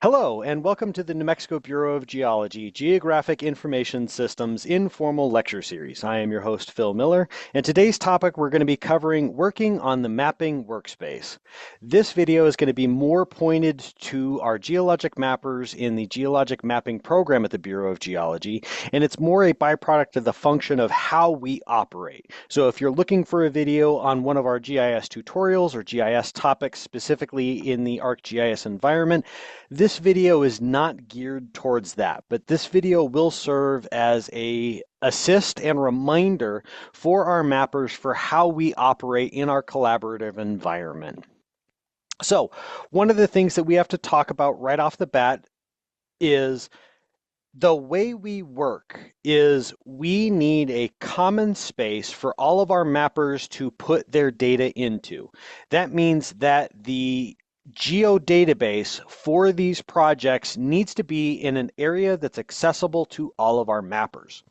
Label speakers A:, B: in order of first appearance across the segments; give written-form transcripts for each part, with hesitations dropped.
A: Hello, and welcome to the New Mexico Bureau of Geology Geographic Information Systems Informal Lecture Series. I am your host, Phil Miller, and today's topic we're going to be covering working on the Mapping Workspace. This video is going to be more pointed to our geologic mappers in the Geologic Mapping program at the Bureau of Geology, and it's more a byproduct of the function of how we operate. So if you're looking for a video on one of our GIS tutorials or GIS topics specifically in the ArcGIS environment, this video is not geared towards that, but this video will serve as a assist and reminder for our mappers for how we operate in our collaborative environment. So, one of the things that we have to talk about right off the bat is the way we work is we need a common space for all of our mappers to put their data into. That means that the geodatabase for these projects needs to be in an area that's accessible to all of our mappers.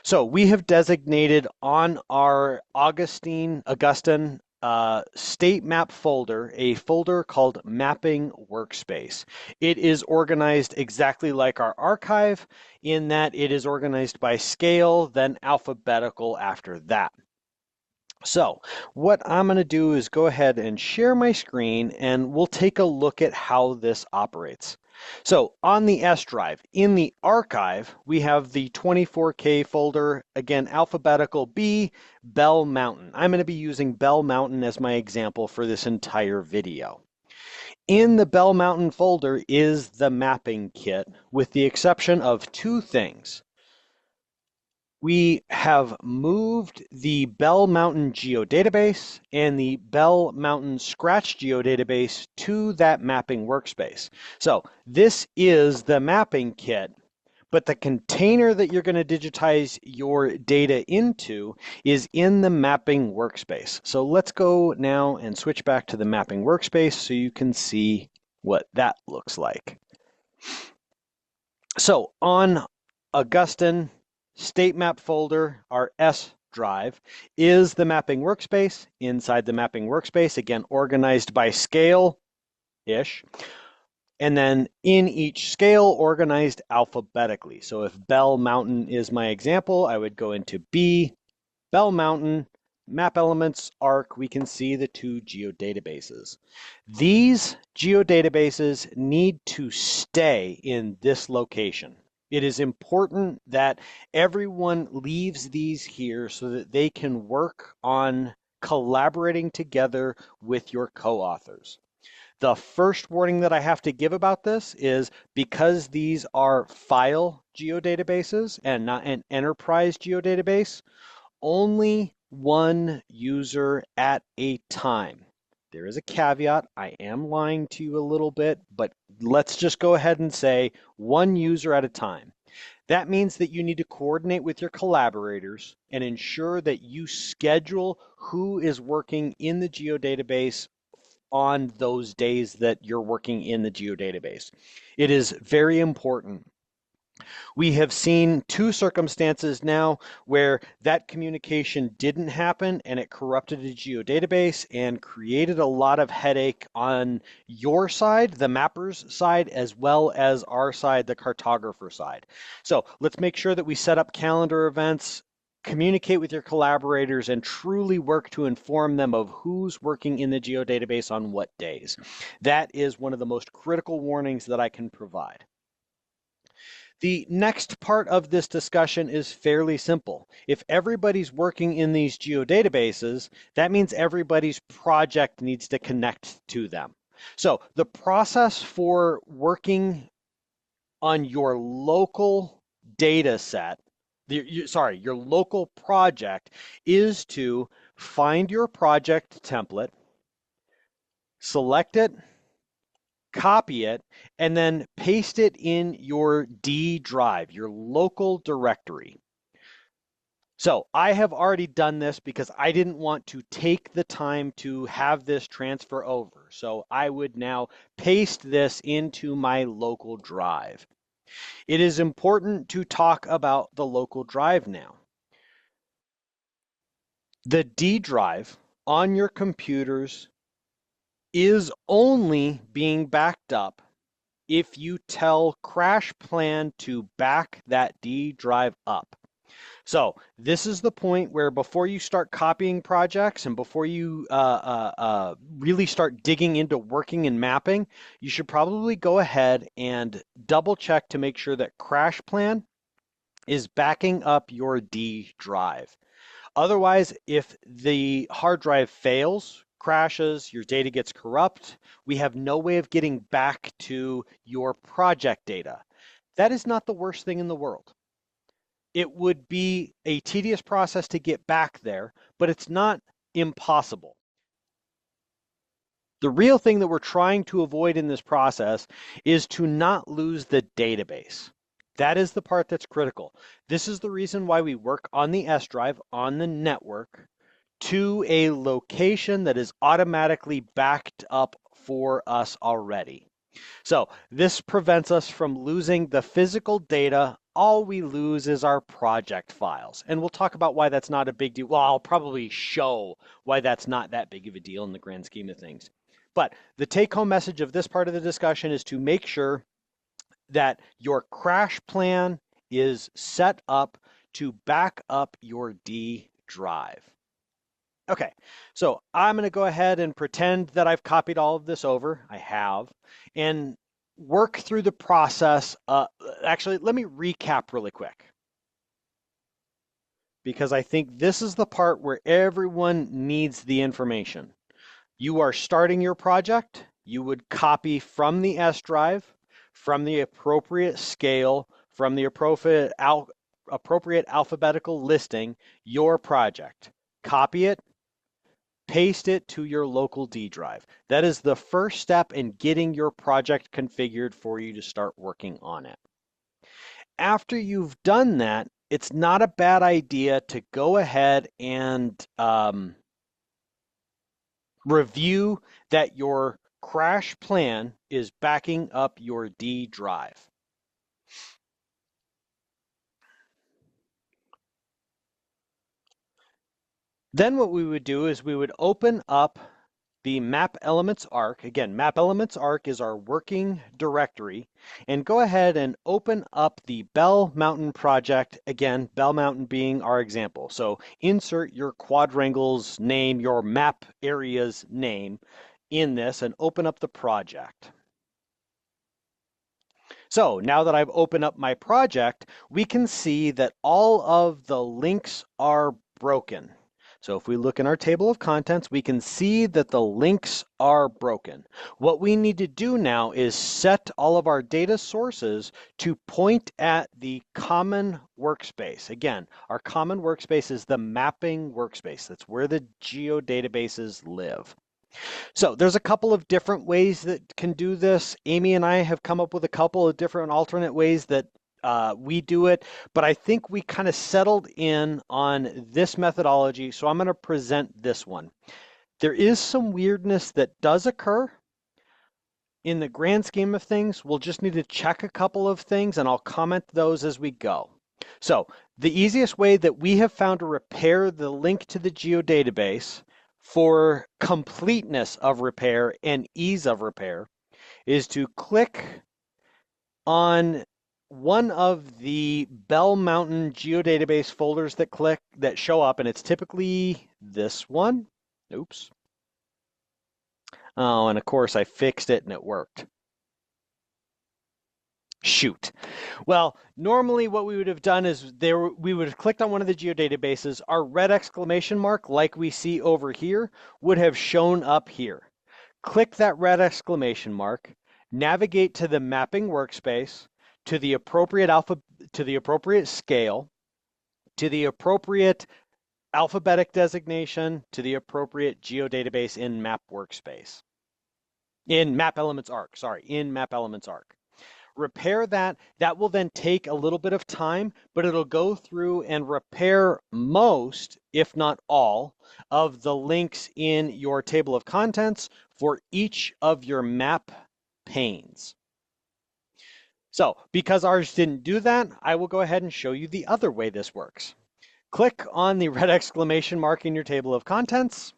A: So we have designated on our Augustine state map folder a folder called Mapping Workspace. It is organized exactly like our archive in that it is organized by scale, then alphabetical after that. So what I'm going to do is go ahead and share my screen and we'll take a look at how this operates. So on the S drive, in the archive, we have the 24K folder, again, alphabetical B, Bell Mountain. I'm going to be using Bell Mountain as my example for this entire video. In the Bell Mountain folder is the mapping kit, with the exception of two things. We have moved the Bell Mountain geodatabase and the Bell Mountain Scratch geodatabase to that mapping workspace. So this is the mapping kit, but the container that you're going to digitize your data into is in the mapping workspace. So let's go now and switch back to the mapping workspace so you can see what that looks like. So on Augustine State Map folder, our S drive, is the mapping workspace. Inside the mapping workspace, again, organized by scale-ish. And then in each scale, organized alphabetically. So if Bell Mountain is my example, I would go into B, Bell Mountain, Map Elements, Arc. We can see the two geodatabases. These geodatabases need to stay in this location. It is important that everyone leaves these here so that they can work on collaborating together with your co-authors. The first warning that I have to give about this is because these are file geodatabases and not an enterprise geodatabase, only one user at a time. There is a caveat. I am lying to you a little bit, but let's just go ahead and say one user at a time. That means that you need to coordinate with your collaborators and ensure that you schedule who is working in the geodatabase on those days that you're working in the geodatabase. It is very important. We have seen two circumstances now where that communication didn't happen and it corrupted a geodatabase and created a lot of headache on your side, the mapper's side, as well as our side, the cartographer side. So let's make sure that we set up calendar events, communicate with your collaborators, and truly work to inform them of who's working in the geodatabase on what days. That is one of the most critical warnings that I can provide. The next part of this discussion is fairly simple. If everybody's working in these geodatabases, that means everybody's project needs to connect to them. So the process for working on your local data set, your local project, is to find your project template, select it, copy it, and then paste it in your D drive, your local directory. So I have already done this because I didn't want to take the time to have this transfer over. So I would now paste this into my local drive. It is important to talk about the local drive now. The D drive on your computers is only being backed up if you tell crash plan to back that D drive up. So this is the point where before you start copying projects and before you really start digging into working and mapping, you should probably go ahead and double check to make sure that crash plan is backing up your D drive. Otherwise, if the hard drive fails, crashes, your data gets corrupt, we have no way of getting back to your project data. That is not the worst thing in the world. It would be a tedious process to get back there, but it's not impossible. The real thing that we're trying to avoid in this process is to not lose the database. That is the part that's critical. This is the reason why we work on the S drive on the network to a location that is automatically backed up for us already. So this prevents us from losing the physical data. All we lose is our project files. And we'll talk about why that's not a big deal. Well, I'll probably show why that's not that big of a deal in the grand scheme of things. But the take-home message of this part of the discussion is to make sure that your crash plan is set up to back up your D drive. Okay, so I'm going to go ahead and pretend that I've copied all of this over. I have, and work through the process. Actually, let me recap really quick, because I think this is the part where everyone needs the information. You are starting your project. You would copy from the S drive, from the appropriate scale, from the appropriate alphabetical listing, your project. Copy it, paste it to your local D drive. That is the first step in getting your project configured for you to start working on it. After you've done that, it's not a bad idea to go ahead and review that your crash plan is backing up your D drive. Then what we would do is we would open up the Map Elements arc. Again, Map Elements arc is our working directory, and go ahead and open up the Bell Mountain project. Again, Bell Mountain being our example. So insert your quadrangle's name, your map area's name in this, and open up the project. So now that I've opened up my project, we can see that all of the links are broken. So if we look in our table of contents, we can see that the links are broken. What we need to do now is set all of our data sources to point at the common workspace. Again, our common workspace is the mapping workspace. That's where the geodatabases live. So there's a couple of different ways that can do this. Amy and I have come up with a couple of different alternate ways that we do it, but I think we kind of settled in on this methodology, so I'm going to present this one. There is some weirdness that does occur. In the grand scheme of things, we'll just need to check a couple of things, and I'll comment those as we go. So the easiest way that we have found to repair the link to the geodatabase for completeness of repair and ease of repair is to click on one of the Bell Mountain geodatabase folders that show up, and it's typically this one. Oops. Oh, and of course I fixed it and it worked. Shoot. Well, normally what we would have done is we would have clicked on one of the geodatabases. Our red exclamation mark, like we see over here, would have shown up here. Click that red exclamation mark, navigate to the mapping workspace, to the appropriate scale, to the appropriate alphabetic designation, to the appropriate geodatabase in Map Workspace. In Map Elements arc, sorry, in Map Elements arc. Repair that. That will then take a little bit of time, but it'll go through and repair most, if not all, of the links in your table of contents for each of your map panes. So because ours didn't do that, I will go ahead and show you the other way this works. Click on the red exclamation mark in your table of contents.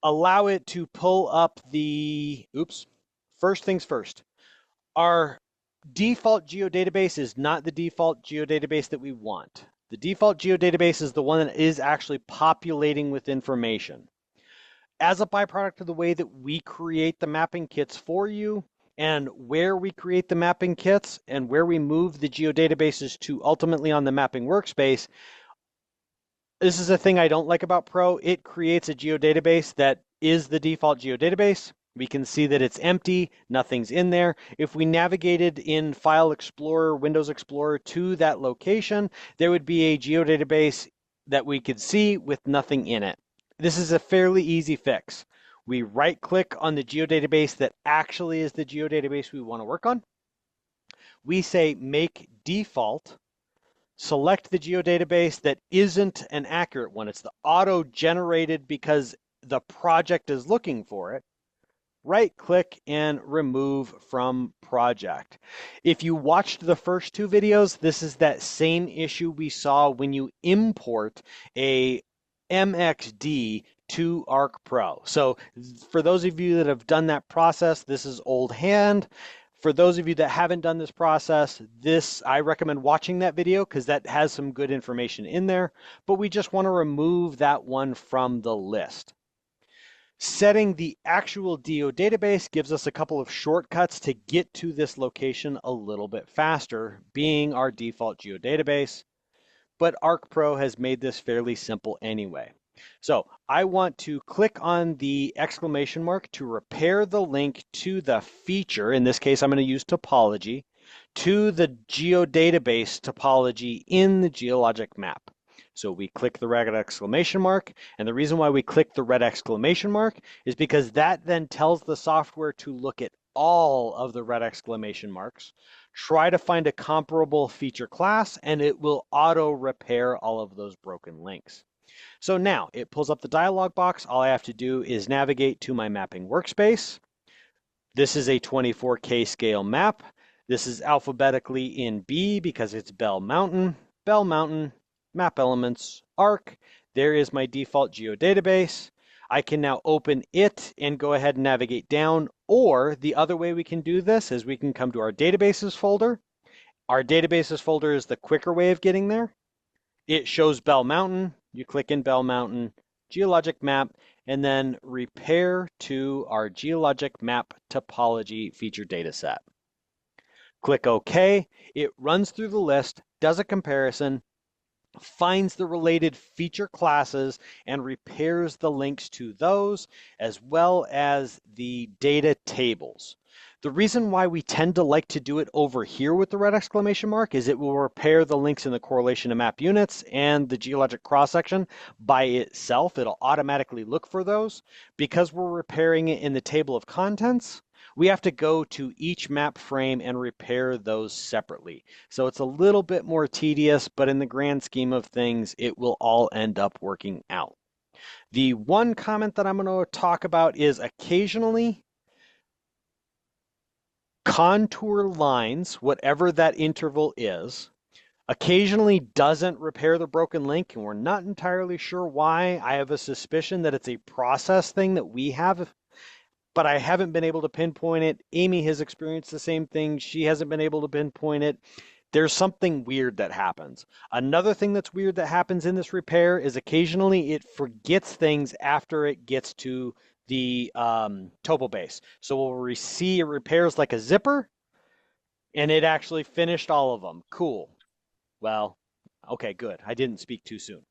A: Allow it to pull up the, first things first. Our default geodatabase is not the default geodatabase that we want. The default geodatabase is the one that is actually populating with information. As a byproduct of the way that we create the mapping kits for you and where we create the mapping kits and where we move the geodatabases to ultimately on the mapping workspace, this is a thing I don't like about Pro. It creates a geodatabase that is the default geodatabase. We can see that it's empty, nothing's in there. If we navigated in File Explorer, Windows Explorer to that location, there would be a geodatabase that we could see with nothing in it. This is a fairly easy fix. We right-click on the geodatabase that actually is the geodatabase we want to work on. We say Make Default. Select the geodatabase that isn't an accurate one. It's the auto-generated because the project is looking for it. Right-click and remove from project. If you watched the first two videos, this is that same issue we saw when you import a MXD to Arc Pro. So for those of you that have done that process, this is old hand. For those of you that haven't done this process, I recommend watching that video because that has some good information in there, but we just want to remove that one from the list. Setting the actual DO database gives us a couple of shortcuts to get to this location a little bit faster, being our default geodatabase, but ArcPro has made this fairly simple anyway. So I want to click on the exclamation mark to repair the link to the feature. In this case, I'm going to use topology to the geodatabase topology in the geologic map. So we click the red exclamation mark, and the reason why we click the red exclamation mark is because that then tells the software to look at all of the red exclamation marks, try to find a comparable feature class, and it will auto repair all of those broken links. So now it pulls up the dialog box. All I have to do is navigate to my mapping workspace. This is a 24K scale map. This is alphabetically in B because it's Bell Mountain, map elements, arc. There is my default geodatabase. I can now open it and go ahead and navigate down. Or the other way we can do this is we can come to our databases folder. Our databases folder is the quicker way of getting there. It shows Bell Mountain. You click in Bell Mountain, geologic map, and then repair to our geologic map topology feature data set. Click OK. It runs through the list, does a comparison, finds the related feature classes, and repairs the links to those, as well as the data tables. The reason why we tend to like to do it over here with the red exclamation mark is it will repair the links in the correlation to map units and the geologic cross-section by itself. It'll automatically look for those. Because we're repairing it in the table of contents, we have to go to each map frame and repair those separately. So it's a little bit more tedious, but in the grand scheme of things, it will all end up working out. The one comment that I'm going to talk about is occasionally contour lines, whatever that interval is, occasionally doesn't repair the broken link, and we're not entirely sure why. I have a suspicion that it's a process thing that we have, but I haven't been able to pinpoint it. Amy has experienced the same thing. She hasn't been able to pinpoint it. There's something weird that happens. Another thing that's weird that happens in this repair is occasionally it forgets things after it gets to the topo base. So we'll see it repairs like a zipper, and it actually finished all of them. Cool. Well, okay, good. I didn't speak too soon.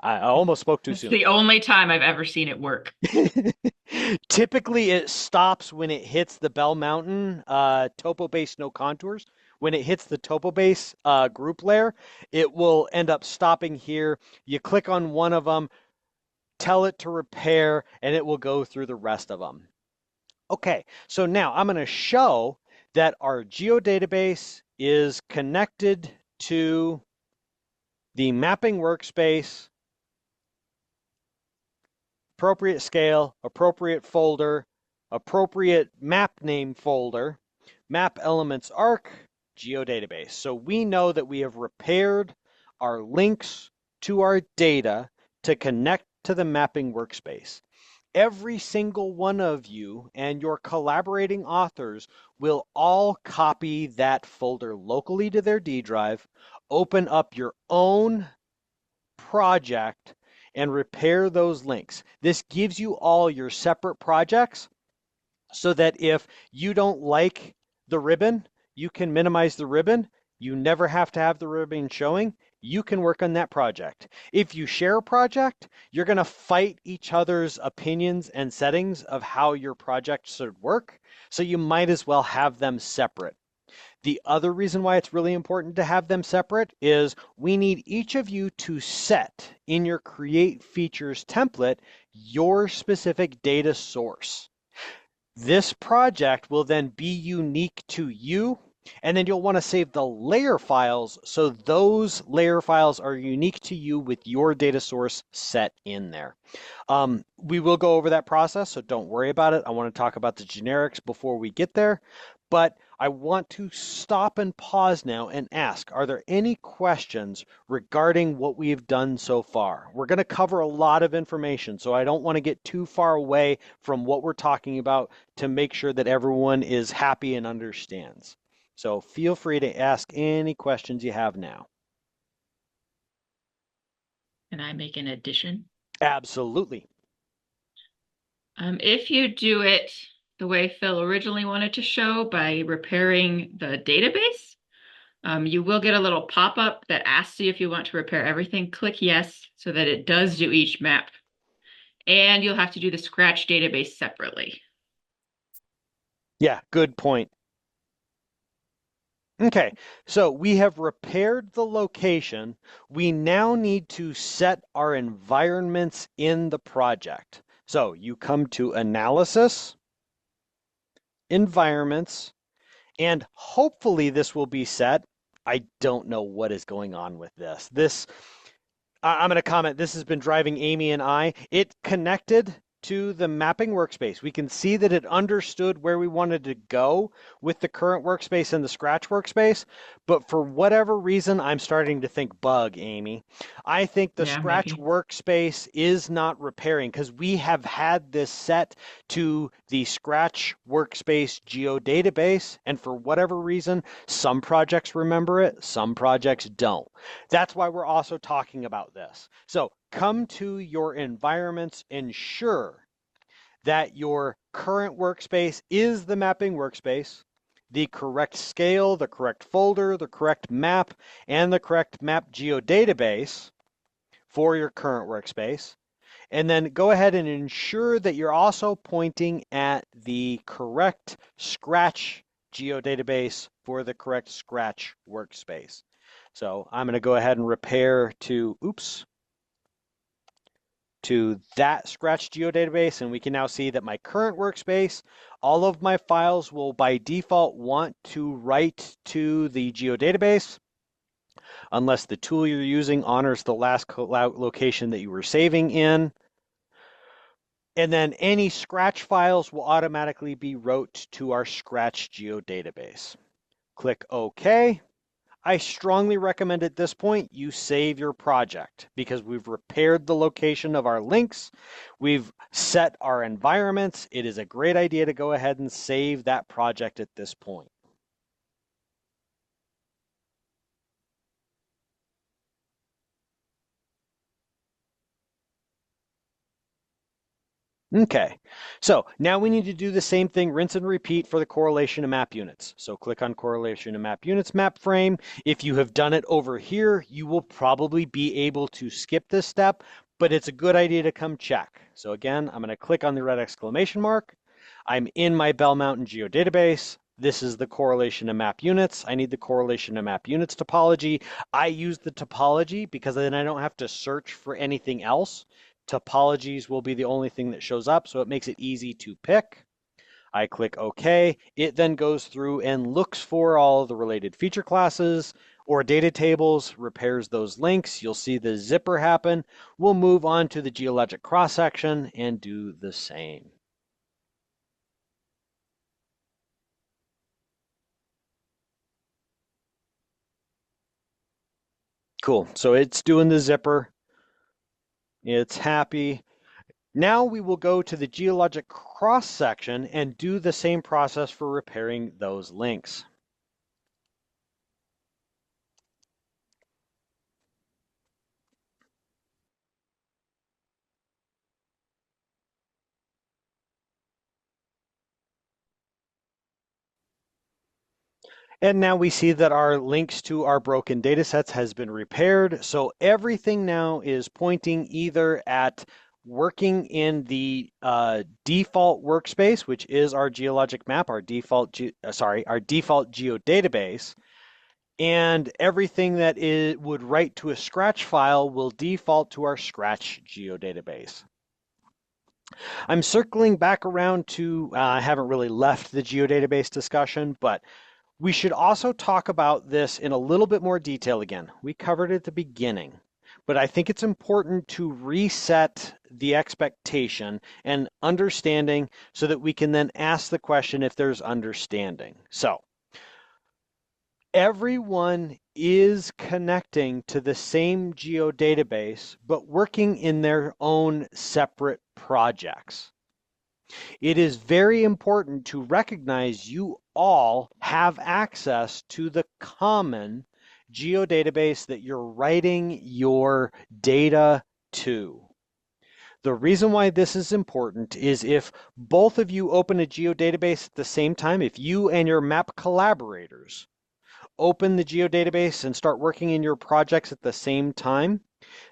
A: I almost spoke too soon.
B: It's the only time I've ever seen it work.
A: Typically, it stops when it hits the Bell Mountain topo base no contours. When it hits the topo base group layer, it will end up stopping here. You click on one of them, tell it to repair, and it will go through the rest of them. Okay, so now I'm going to show that our geodatabase is connected to the mapping workspace, appropriate scale, appropriate folder, appropriate map name folder, map elements arc, geodatabase. So we know that we have repaired our links to our data to connect to the mapping workspace. every single one of you and your collaborating authors will all copy that folder locally to their D drive, open up your own project, and repair those links. This gives you all your separate projects so that if you don't like the ribbon, you can minimize the ribbon. You never have to have the ribbon showing. You can work on that project. If you share a project, you're going to fight each other's opinions and settings of how your project should work. So you might as well have them separate. The other reason why it's really important to have them separate is we need each of you to set in your create features template your specific data source. This project will then be unique to you, and then you'll want to save the layer files so those layer files are unique to you with your data source set in there. We will go over that process, so don't worry about it. I want to talk about the generics before we get there, but I want to stop and pause now and ask, are there any questions regarding what we've done so far? We're going to cover a lot of information, so I don't want to get too far away from what we're talking about to make sure that everyone is happy and understands. So feel free to ask any questions you have now.
B: Can I make an addition?
A: Absolutely.
B: If you do it the way Phil originally wanted to show by repairing the database, you will get a little pop-up that asks you if you want to repair everything. Click yes so that it does do each map. And you'll have to do the Scratch database separately.
A: Yeah, good point. Okay, so we have repaired the location. We now need to set our environments in the project. So you come to Analysis, Environments, and hopefully this will be set. I don't know what is going on with this. I'm going to comment, this has been driving Amy and I. It connected to the mapping workspace. We can see that it understood where we wanted to go with the current workspace and the Scratch workspace, but for whatever reason, I'm starting to think bug, Amy. I think the
B: Yeah,
A: Scratch
B: maybe.
A: workspace is not repairing because we have had this set to the Scratch workspace geodatabase, and for whatever reason, some projects remember it, some projects don't. That's why we're also talking about this. So come to your environments, ensure that your current workspace is the mapping workspace, the correct scale, the correct folder, the correct map, and the correct map geodatabase for your current workspace. And then go ahead and ensure that you're also pointing at the correct Scratch geodatabase for the correct Scratch workspace. So I'm going to go ahead and repair to, to that Scratch geodatabase, and we can now see that my current workspace, all of my files will by default want to write to the geodatabase unless the tool you're using honors the last location that you were saving in. And then any Scratch files will automatically be wrote to our Scratch geodatabase. Click OK. I strongly recommend at this point you save your project because we've repaired the location of our links. We've set our environments. It is a great idea to go ahead and save that project at this point. Okay, so now we need to do the same thing, rinse and repeat for the correlation of map units. So click on correlation of map units, map frame. If you have done it over here, you will probably be able to skip this step, but it's a good idea to come check. So again, I'm going to click on the red exclamation mark. I'm in my Bell Mountain geodatabase. This is the correlation of map units. I need the correlation of map units topology. I use the topology because then I don't have to search for anything else. Topologies will be the only thing that shows up, so it makes it easy to pick. I click OK. It then goes through and looks for all the related feature classes or data tables, repairs those links. You'll see the zipper happen. We'll move on to the geologic cross-section and do the same. Cool. So it's doing the zipper. It's happy. Now we will go to the geologic cross section and do the same process for repairing those links. And now we see that our links to our broken data sets has been repaired. So everything now is pointing either at working in the default workspace, which is our geologic map, our default geodatabase, and everything that would write to a Scratch file will default to our Scratch geodatabase. I'm circling back around to, I haven't really left the geodatabase discussion, but we should also talk about this in a little bit more detail again. We covered it at the beginning, but I think it's important to reset the expectation and understanding so that we can then ask the question if there's understanding. So everyone is connecting to the same geodatabase, but working in their own separate projects. It is very important to recognize you all have access to the common geodatabase that you're writing your data to. The reason why this is important is if both of you open a geodatabase at the same time, if you and your map collaborators open the geodatabase and start working in your projects at the same time,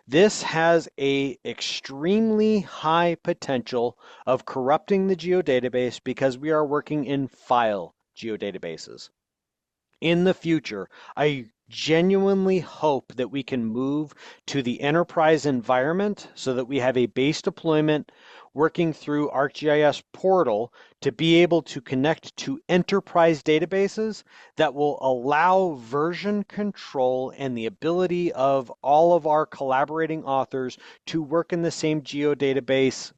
A: this has a extremely high potential of corrupting the geodatabase because we are working in file geodatabases. In the future, I genuinely hope that we can move to the enterprise environment so that we have a base deployment working through ArcGIS portal to be able to connect to enterprise databases that will allow version control and the ability of all of our collaborating authors to work in the same geodatabase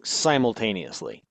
A: simultaneously.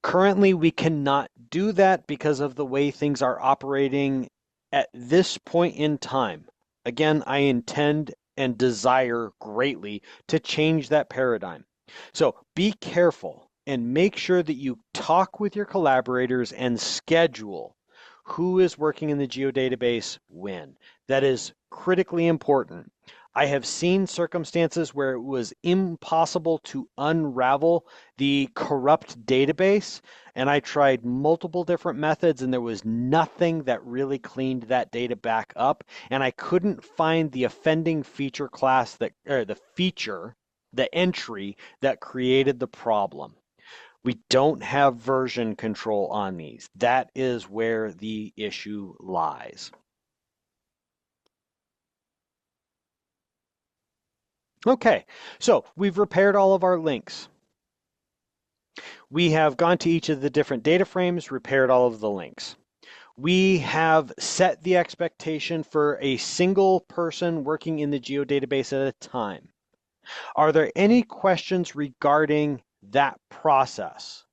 A: Currently, we cannot do that because of the way things are operating at this point in time. Again, I intend and desire greatly to change that paradigm. So be careful and make sure that you talk with your collaborators and schedule who is working in the geodatabase when. That is critically important. I have seen circumstances where it was impossible to unravel the corrupt database, and I tried multiple different methods, and there was nothing that really cleaned that data back up. And I couldn't find the offending feature class that, or the feature, the entry that created the problem. We don't have version control on these. That is where the issue lies. Okay, so we've repaired all of our links. We have gone to each of the different data frames, repaired all of the links. We have set the expectation for a single person working in the geodatabase at a time. Are there any questions regarding that process?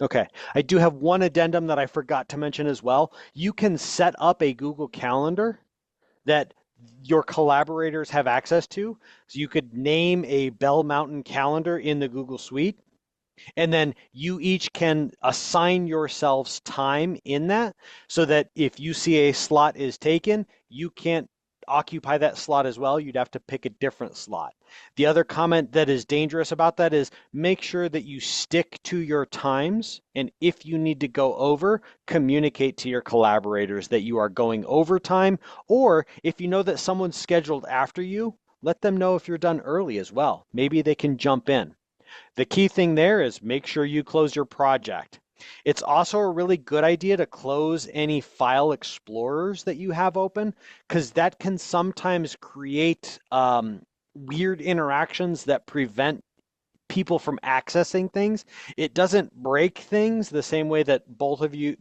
A: Okay, I do have one addendum that I forgot to mention as well. You can set up a Google Calendar that your collaborators have access to. So you could name a Bell Mountain calendar in the Google Suite, and then you each can assign yourselves time in that so that if you see a slot is taken, you can't occupy that slot as well. You'd have to pick a different slot. The other comment that is dangerous about that is make sure that you stick to your times. And if you need to go over, communicate to your collaborators that you are going over time. Or if you know that someone's scheduled after you, let them know if you're done early as well. Maybe they can jump in. The key thing there is make sure you close your project. It's also a really good idea to close any file explorers that you have open because that can sometimes create weird interactions that prevent people from accessing things. It doesn't break things the same way that both of you,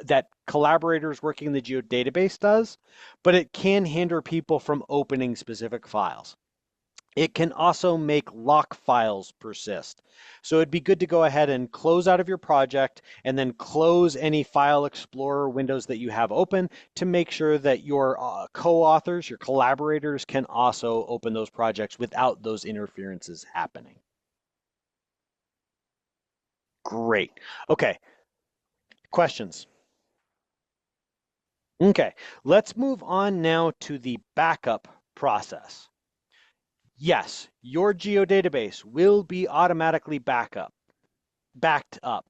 A: that collaborators working in the geodatabase does, but it can hinder people from opening specific files. It can also make lock files persist. So it'd be good to go ahead and close out of your project and then close any File Explorer windows that you have open to make sure that your co-authors, your collaborators can also open those projects without those interferences happening. Great. Okay, questions? Okay, let's move on now to the backup process. Yes, your geodatabase will be automatically backed up.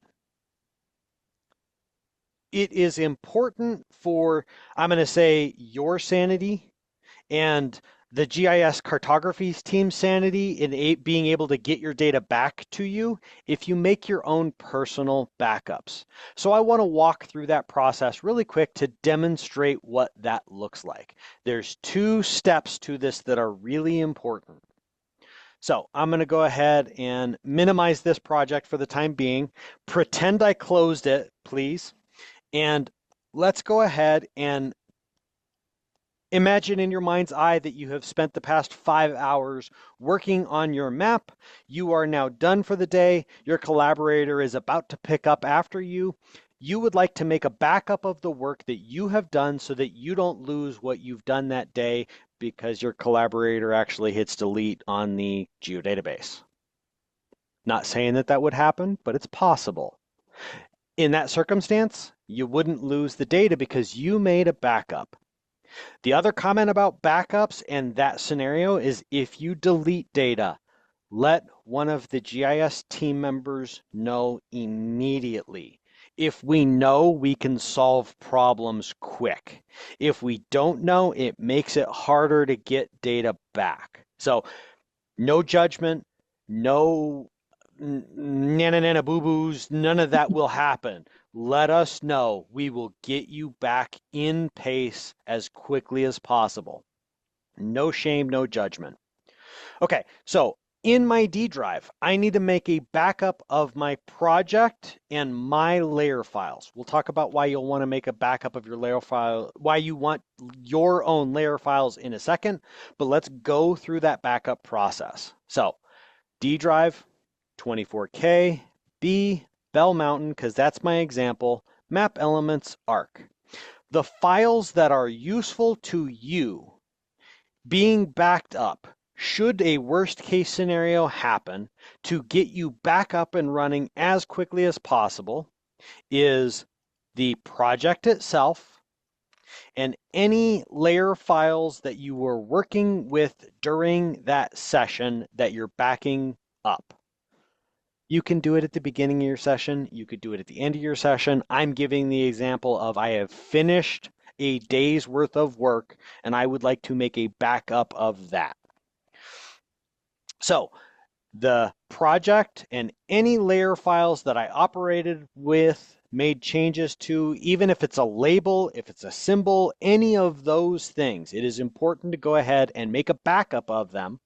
A: It is important for, I'm going to say, your sanity and the GIS cartography team's sanity in being able to get your data back to you if you make your own personal backups. So I want to walk through that process really quick to demonstrate what that looks like. There's two steps to this that are really important. So I'm going to go ahead and minimize this project for the time being. Pretend I closed it, please. And let's go ahead and imagine in your mind's eye that you have spent the past 5 hours working on your map. You are now done for the day. Your collaborator is about to pick up after you. You would like to make a backup of the work that you have done so that you don't lose what you've done that day because your collaborator actually hits delete on the geodatabase. Not saying that that would happen, but it's possible. In that circumstance, you wouldn't lose the data because you made a backup. The other comment about backups and that scenario is if you delete data, let one of the GIS team members know immediately. If we know, we can solve problems quick. If we don't know, it makes it harder to get data back. So no judgment, no nana nana boo boos, none of that will happen. Let us know. We will get you back in pace as quickly as possible. No shame, no judgment. Okay, so in my D drive, I need to make a backup of my project and my layer files. We'll talk about why you'll want to make a backup of your layer file, why you want your own layer files in a second, but let's go through that backup process. So D drive, 24K, B, Bell Mountain, because that's my example, map elements, arc. The files that are useful to you being backed up should a worst case scenario happen to get you back up and running as quickly as possible is the project itself and any layer files that you were working with during that session that you're backing up. You can do it at the beginning of your session. You could do it at the end of your session. I'm giving the example of I have finished a day's worth of work and I would like to make a backup of that. So the project and any layer files that I operated with, made changes to, even if it's a label, if it's a symbol, any of those things, it is important to go ahead and make a backup of them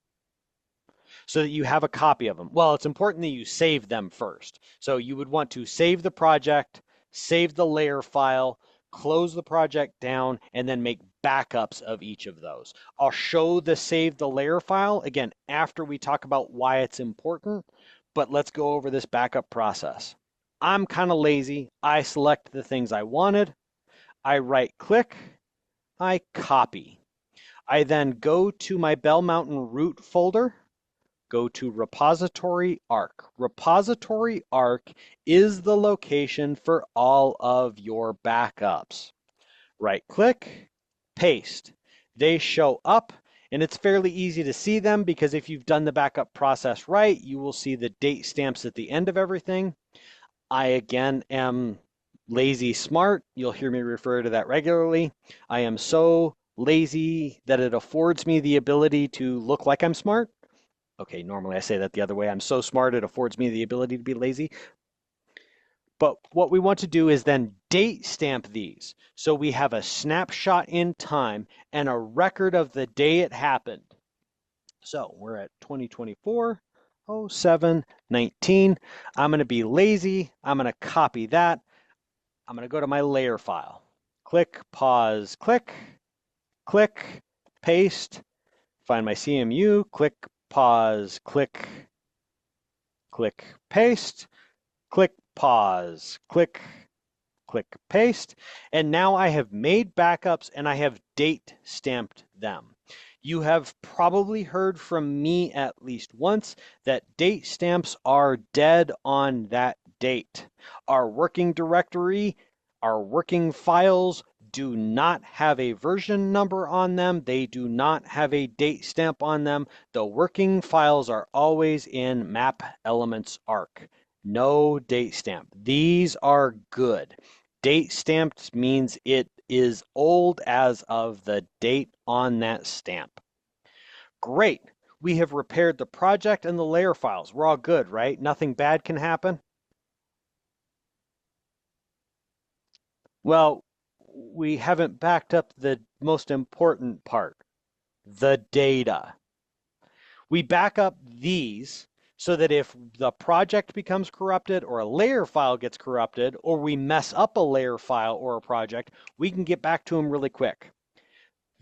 A: so that you have a copy of them. Well, it's important that you save them first. So you would want to save the project, save the layer file, close the project down, and then make backups of each of those. I'll show the save the layer file again after we talk about why it's important, but let's go over this backup process. I'm kind of lazy. I select the things I wanted. I right click, I copy. I then go to my Bell Mountain root folder, go to repository arc. Repository arc is the location for all of your backups. Right click, paste. They show up and it's fairly easy to see them because if you've done the backup process right, you will see the date stamps at the end of everything. I again am lazy smart. You'll hear me refer to that regularly. I am so lazy that it affords me the ability to look like I'm smart. Okay, normally I say that the other way. I'm so smart it affords me the ability to be lazy. But what we want to do is then date stamp these. So we have a snapshot in time and a record of the day it happened. So we're at 2024, 07/19. I'm going to be lazy. I'm going to copy that. I'm going to go to my layer file. Click, pause, click, paste, find my CMU, click, pause, click, click, paste, click, pause, click, click, paste. And now I have made backups and I have date stamped them. You have probably heard from me at least once that date stamps are dead on that date. Our working directory, our working files do not have a version number on them. They do not have a date stamp on them. The working files are always in map elements arc. No date stamp. These are good. Date stamped means it is old as of the date on that stamp. Great. We have repaired the project and the layer files. We're all good, right? Nothing bad can happen? Well, we haven't backed up the most important part, the data. We back up these so that if the project becomes corrupted or a layer file gets corrupted or we mess up a layer file or a project, we can get back to them really quick.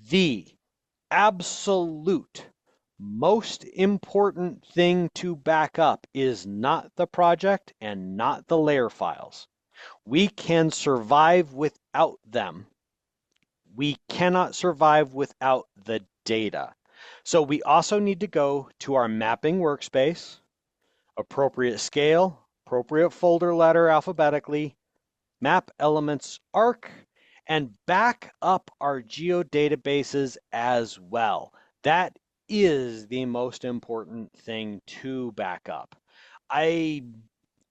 A: The absolute most important thing to back up is not the project and not the layer files. We can survive without them. We cannot survive without the data. So we also need to go to our mapping workspace, appropriate scale, appropriate folder letter alphabetically, map elements arc, and back up our geodatabases as well. That is the most important thing to back up. I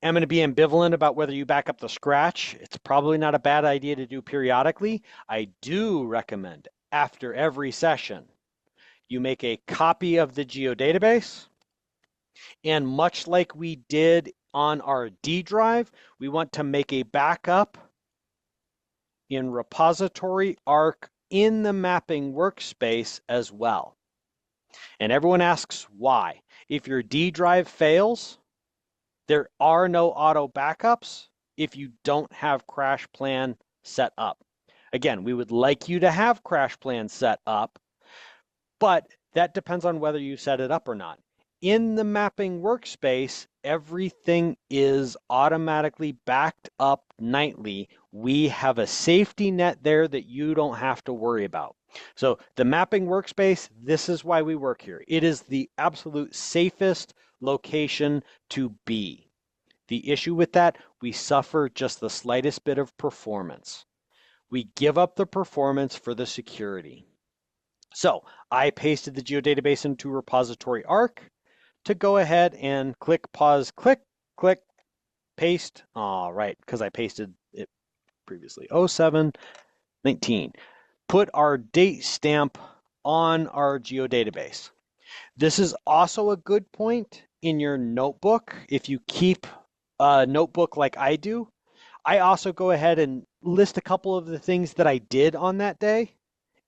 A: am going to be ambivalent about whether you back up the scratch. It's probably not a bad idea to do periodically. I do recommend after every session, you make a copy of the geodatabase, and much like we did on our D drive, we want to make a backup in repository arc in the mapping workspace as well. And everyone asks why. If your D drive fails, there are no auto backups if you don't have crash plan set up. Again, we would like you to have crash plan set up, but that depends on whether you set it up or not. In the mapping workspace, everything is automatically backed up nightly. We have a safety net there that you don't have to worry about. So the mapping workspace, this is why we work here. It is the absolute safest location to be. The issue with that, we suffer just the slightest bit of performance. We give up the performance for the security. So I pasted the geodatabase into repository arc to go ahead and click, pause, click, click, paste. All right, because I pasted it previously. 0719. Put our date stamp on our geodatabase. This is also a good point in your notebook. If you keep a notebook like I do, I also go ahead and list a couple of the things that I did on that day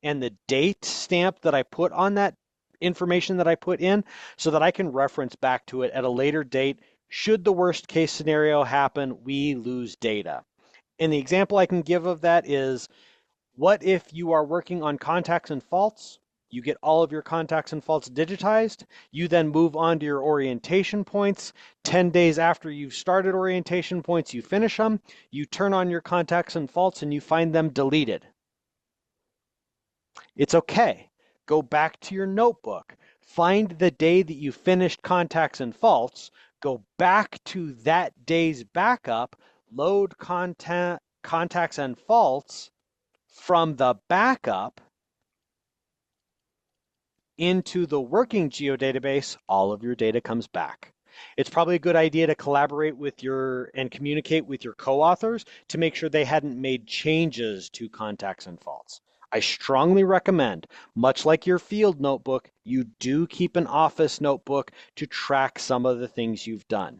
A: and the date stamp that I put on that information that I put in so that I can reference back to it at a later date. Should the worst case scenario happen, we lose data. And the example I can give of that is, what if you are working on contacts and faults? You get all of your contacts and faults digitized. You then move on to your orientation points. 10 days after you've started orientation points, you finish them. You turn on your contacts and faults and you find them deleted. It's okay. Go back to your notebook. Find the day that you finished contacts and faults. Go back to that day's backup. Load contacts and faults from the backup into the working geodatabase. All of your data comes back. It's probably a good idea to collaborate with and communicate with your co-authors to make sure they hadn't made changes to contacts and faults. I strongly recommend, much like your field notebook, you do keep an office notebook to track some of the things you've done.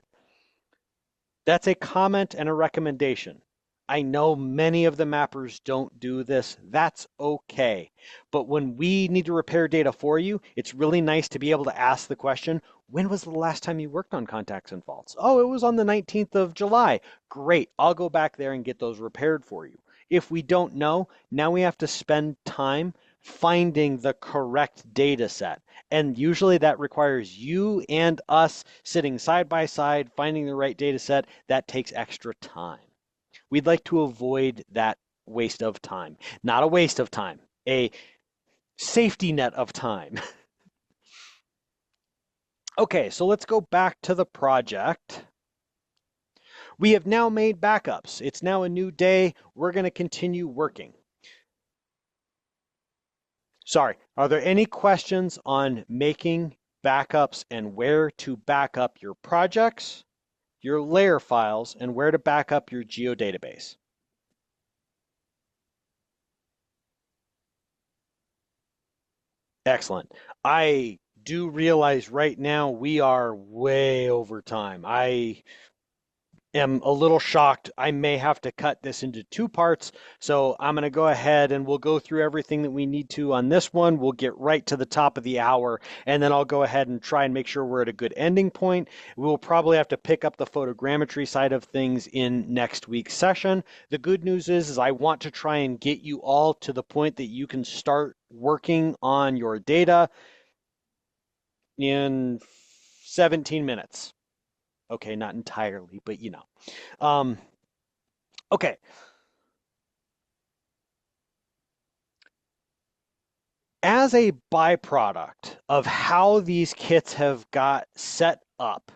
A: That's a comment and a recommendation. I know many of the mappers don't do this. That's okay. But when we need to repair data for you, it's really nice to be able to ask the question, when was the last time you worked on contacts and faults? Oh, it was on the 19th of July. Great. I'll go back there and get those repaired for you. If we don't know, now we have to spend time finding the correct data set. And usually that requires you and us sitting side by side, finding the right data set. That takes extra time. We'd like to avoid that waste of time. Not a waste of time, a safety net of time. Okay, so let's go back to the project. We have now made backups. It's now a new day. We're going to continue working. Sorry, are there any questions on making backups and where to back up your projects, your layer files, and where to back up your geodatabase? Excellent. I do realize right now we are way over time. I am a little shocked. I may have to cut this into two parts. So I'm going to go ahead and we'll go through everything that we need to on this one. We'll get right to the top of the hour, and then I'll go ahead and try and make sure we're at a good ending point. We'll probably have to pick up the photogrammetry side of things in next week's session. The good news is I want to try and get you all to the point that you can start working on your data in 17 minutes. Okay, not entirely, but you know. Okay. As a byproduct of how these kits have got set up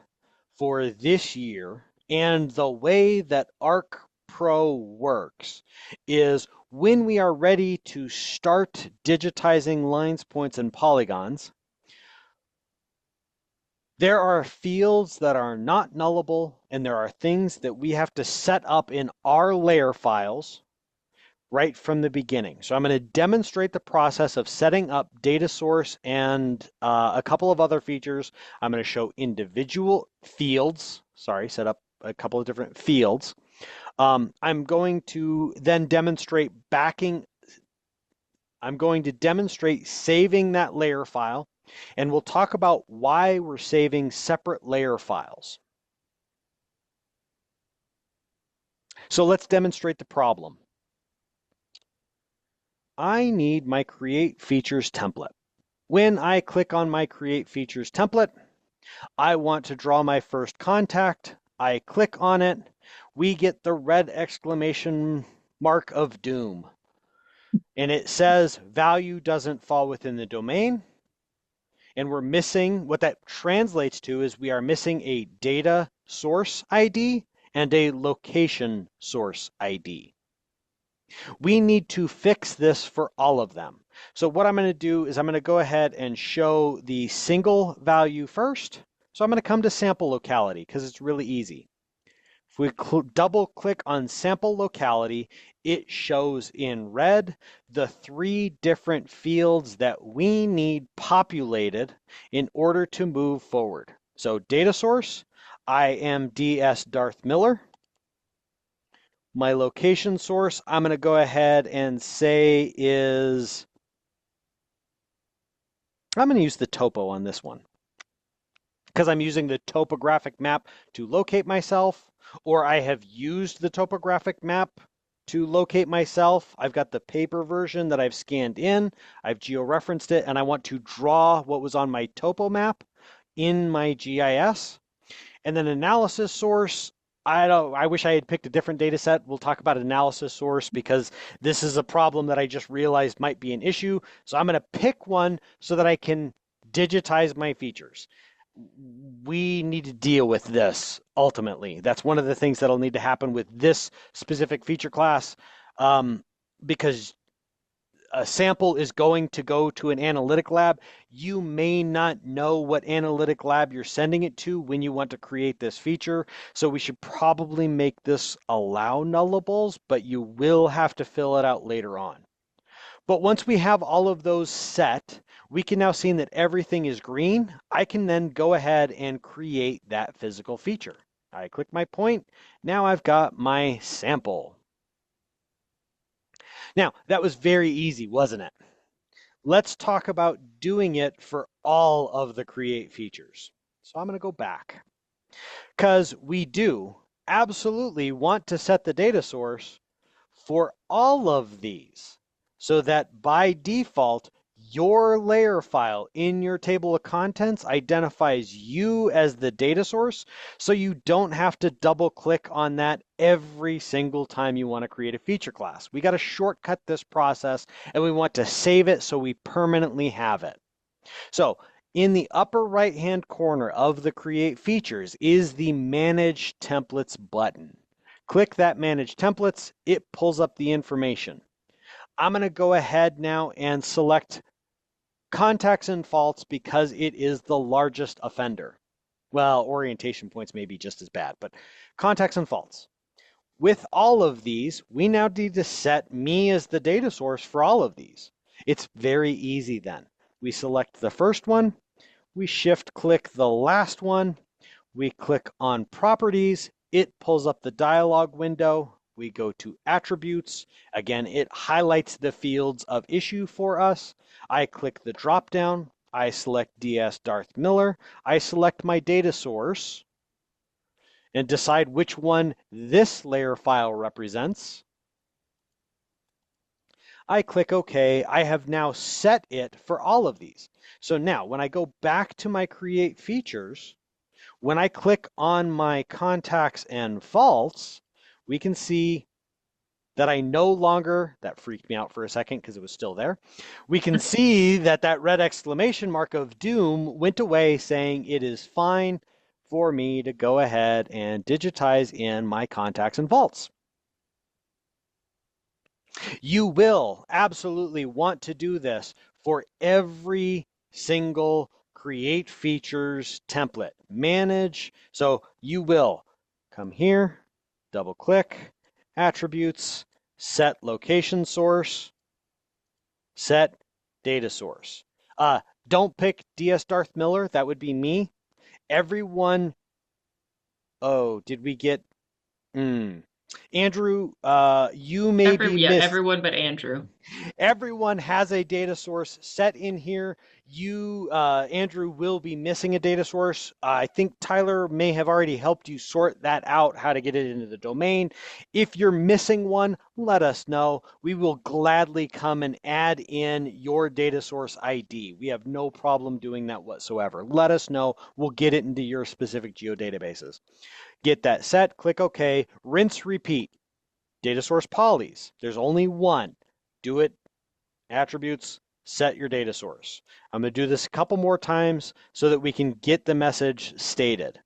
A: for this year and the way that Arc Pro works is when we are ready to start digitizing lines, points, and polygons, there are fields that are not nullable, and there are things that we have to set up in our layer files right from the beginning. So I'm going to demonstrate the process of setting up data source and a couple of other features. I'm going to show individual fields, set up a couple of different fields. I'm going to then demonstrate saving that layer file, and we'll talk about why we're saving separate layer files. So let's demonstrate the problem. I need my Create Features template. When I click on my Create Features template, I want to draw my first contact. I click on it. We get the red exclamation mark of doom. And it says value doesn't fall within the domain. And we're missing, what that translates to is we are missing a data source ID and a location source ID. We need to fix this for all of them. So what I'm going to do is I'm going to go ahead and show the single value first. So I'm going to come to sample locality because it's really easy. If we double click on sample locality, it shows in red the 3 different fields that we need populated in order to move forward. So data source, I am DS Darth Miller. My location source, I'm going to go ahead and say I'm going to use the topo on this one because I'm using the topographic map to locate myself, or I have used the topographic map to locate myself. I've got the paper version that I've scanned in, I've georeferenced it, and I want to draw what was on my topo map in my GIS. And then analysis source, I wish I had picked a different data set. We'll talk about analysis source because this is a problem that I just realized might be an issue. So I'm going to pick one so that I can digitize my features. We need to deal with this ultimately. That's one of the things that'll need to happen with this specific feature class, because a sample is going to go to an analytic lab. You may not know what analytic lab you're sending it to when you want to create this feature. So we should probably make this allow nullables, but you will have to fill it out later on. But once we have all of those set, we can now see that everything is green. I can then go ahead and create that physical feature. I click my point. Now I've got my sample. Now, that was very easy, wasn't it? Let's talk about doing it for all of the create features. So I'm going to go back because we do absolutely want to set the data source for all of these. so that by default, your layer file in your table of contents identifies you as the data source, so you don't have to double click on that every single time you want to create a feature class. We got to shortcut this process and we want to save it so we permanently have it. So in the upper right-hand corner of the Create Features is the Manage Templates button. Click that Manage Templates, it pulls up the information. I'm going to go ahead now and select Contacts and Faults because it is the largest offender. Well, orientation points may be just as bad, but Contacts and Faults. With all of these, we now need to set me as the data source for all of these. It's very easy then. We select the first one, we shift click the last one, we click on Properties, it pulls up the dialog window, we go to Attributes, again it highlights the fields of issue for us, I click the drop down, I select DS Darth Miller, I select my data source, and decide which one this layer file represents. I click OK. I have now set it for all of these. So now when I go back to my Create Features, when I click on my Contacts and Faults, we can see that I no longer, that freaked me out for a second because it was still there. We can see that that red exclamation mark of doom went away, saying it is fine for me to go ahead and digitize in my contacts and faults. You will absolutely want to do this for every single Create Features template. Manage, so you will come here, double click, Attributes, set location source, set data source. Don't pick DS Darth Miller, that would be me. Everyone, oh, did we get, Andrew, you may be
B: Everyone but Andrew.
A: Everyone has a data source set in here. You, Andrew, will be missing a data source. I think Tyler may have already helped you sort that out, how to get it into the domain. If you're missing one, let us know. We will gladly come and add in your data source ID. We have no problem doing that whatsoever. Let us know. We'll get it into your specific geodatabases. Get that set, click OK, rinse, repeat. Data source polys, there's only one. Do it, attributes, set your data source. I'm going to do this a couple more times so that we can get the message stated.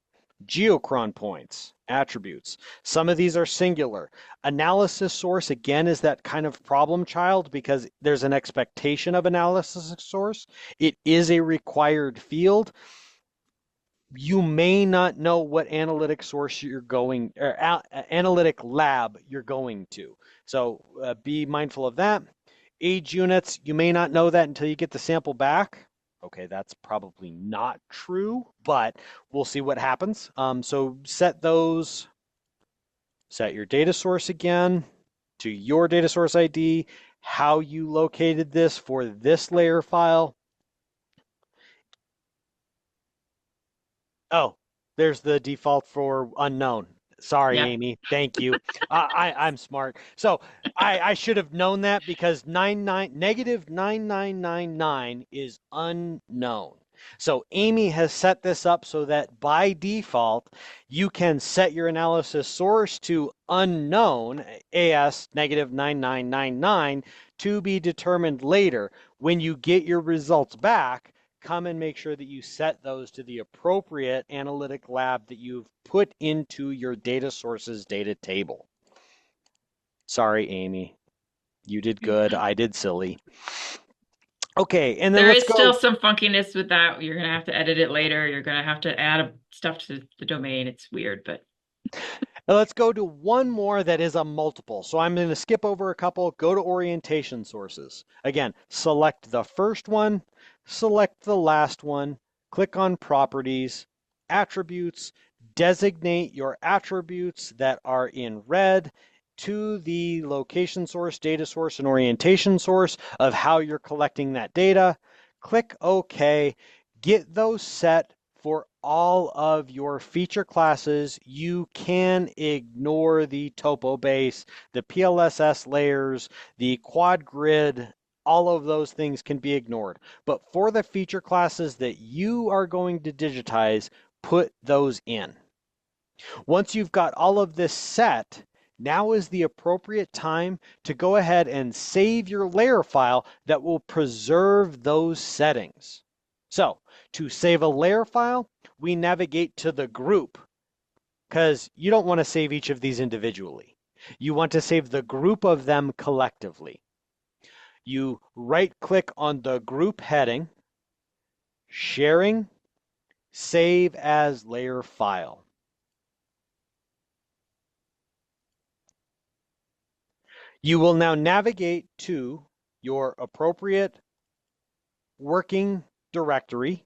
A: Geochron points, attributes. Some of these are singular. Analysis source, again, is that kind of problem child because there's an expectation of analysis source. It is a required field. You may not know what analytic source you're going, or analytic lab you're going to. So be mindful of that. Age units, you may not know that until you get the sample back. Okay, that's probably not true, but we'll see what happens. So set those, set your data source again to your data source ID, how you located this for this layer file. Oh, there's the default for unknown. Sorry,
B: Yeah.
A: Amy. Thank you. I'm smart. So I should have known that because negative 9999 is unknown. So Amy has set this up so that by default, you can set your analysis source to unknown, AS negative 9999, to be determined later. When you get your results back, come and make sure that you set those to the appropriate analytic lab that you've put into your data sources data table. Sorry, Amy. You did good. I did silly. Okay, and then
B: There
A: let's
B: is still
A: go.
B: some funkiness with that. You're gonna have to edit it later. You're gonna have to add stuff to the domain. It's weird, but
A: Let's go to one more that is a multiple. So I'm going to skip over a couple, go to orientation sources. Again, select the first one, select the last one, click on properties, attributes, designate your attributes that are in red to the location source, data source, and orientation source of how you're collecting that data. Click OK, get those set for all of your feature classes, you can ignore the topo base, the PLSS layers, the quad grid, all of those things can be ignored. But for the feature classes that you are going to digitize, put those in. Once you've got all of this set, now is the appropriate time to go ahead and save your layer file that will preserve those settings. So to save a layer file, we navigate to the group because you don't want to save each of these individually. You want to save the group of them collectively. You right-click on the group heading, sharing, save as layer file. You will now navigate to your appropriate working directory.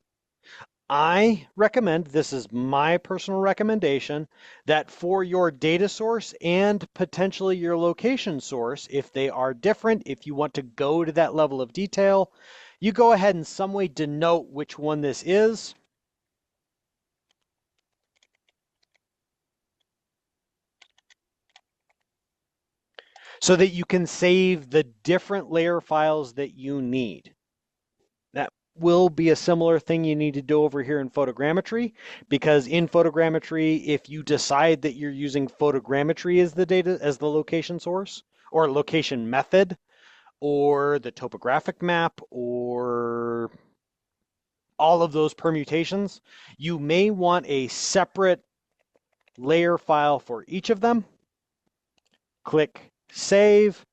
A: I recommend, this is my personal recommendation, that for your data source and potentially your location source, if they are different, if you want to go to that level of detail, you go ahead and some way denote which one this is. So that you can save the different layer files that you need. That will be a similar thing you need to do over here in photogrammetry, because in photogrammetry, if you decide that you're using photogrammetry as the data, as the location source, or location method, or the topographic map, or all of those permutations, you may want a separate layer file for each of them. Click Save.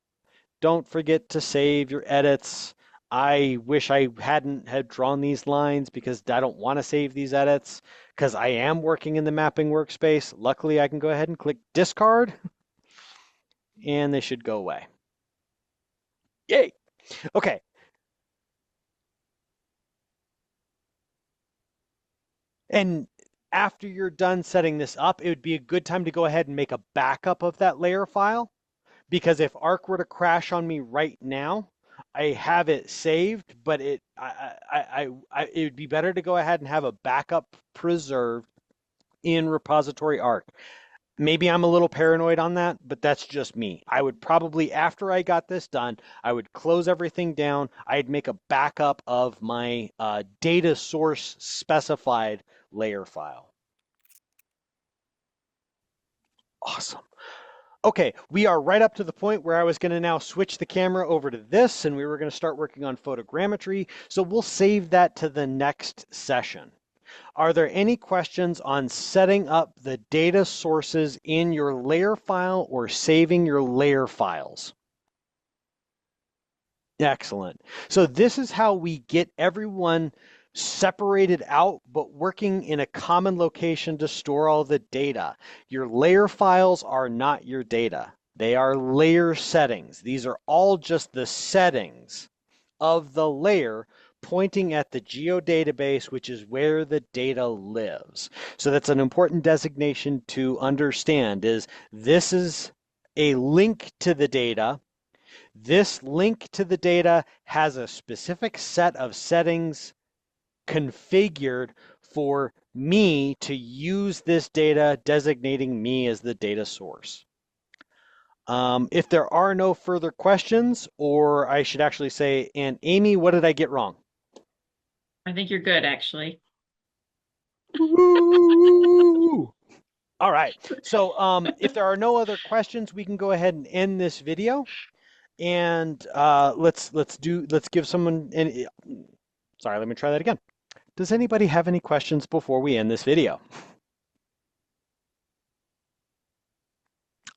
A: Don't forget to save your edits. I wish I hadn't had drawn these lines because I don't want to save these edits because I am working in the mapping workspace. Luckily, I can go ahead and click discard and they should go away. Yay. Okay. And after you're done setting this up, it would be a good time to go ahead and make a backup of that layer file, because if Arc were to crash on me right now, I have it saved, but it would be better to go ahead and have a backup preserved in repository Arc. Maybe I'm a little paranoid on that, but that's just me. I would probably, after I got this done, I would close everything down. I'd make a backup of my data source specified layer file. Awesome. Okay, we are right up to the point where I was going to now switch the camera over to this and we were going to start working on photogrammetry. So we'll save that to the next session. Are there any questions on setting up the data sources in your layer file or saving your layer files? Excellent. So this is how we get everyone separated out, but working in a common location to store all the data. Your layer files are not your data. They are layer settings. These are all just the settings of the layer pointing at the geodatabase, which is where the data lives. So that's an important designation to understand, is this is a link to the data. This link to the data has a specific set of settings configured for me to use this data, designating me as the data source. If there are no further questions, or I should actually say, and Amy, what did I get wrong?
B: I think you're good, actually.
A: Woo! All right. So if there are no other questions, we can go ahead and end this video. And let's give someone any. Sorry, let me try that again. Does anybody have any questions before we end this video?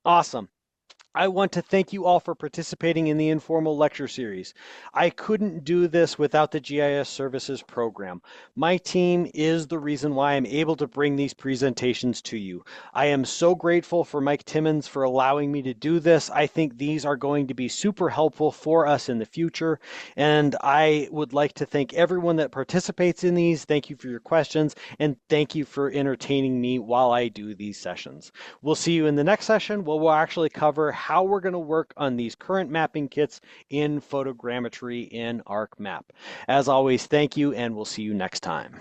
A: Awesome. I want to thank you all for participating in the informal lecture series. I couldn't do this without the GIS Services program. My team is the reason why I'm able to bring these presentations to you. I am so grateful for Mike Timmons for allowing me to do this. I think these are going to be super helpful for us in the future. And I would like to thank everyone that participates in these. Thank you for your questions, and thank you for entertaining me while I do these sessions. We'll see you in the next session where we'll actually cover how we're going to work on these current mapping kits in photogrammetry in ArcMap. As always, thank you, and we'll see you next time.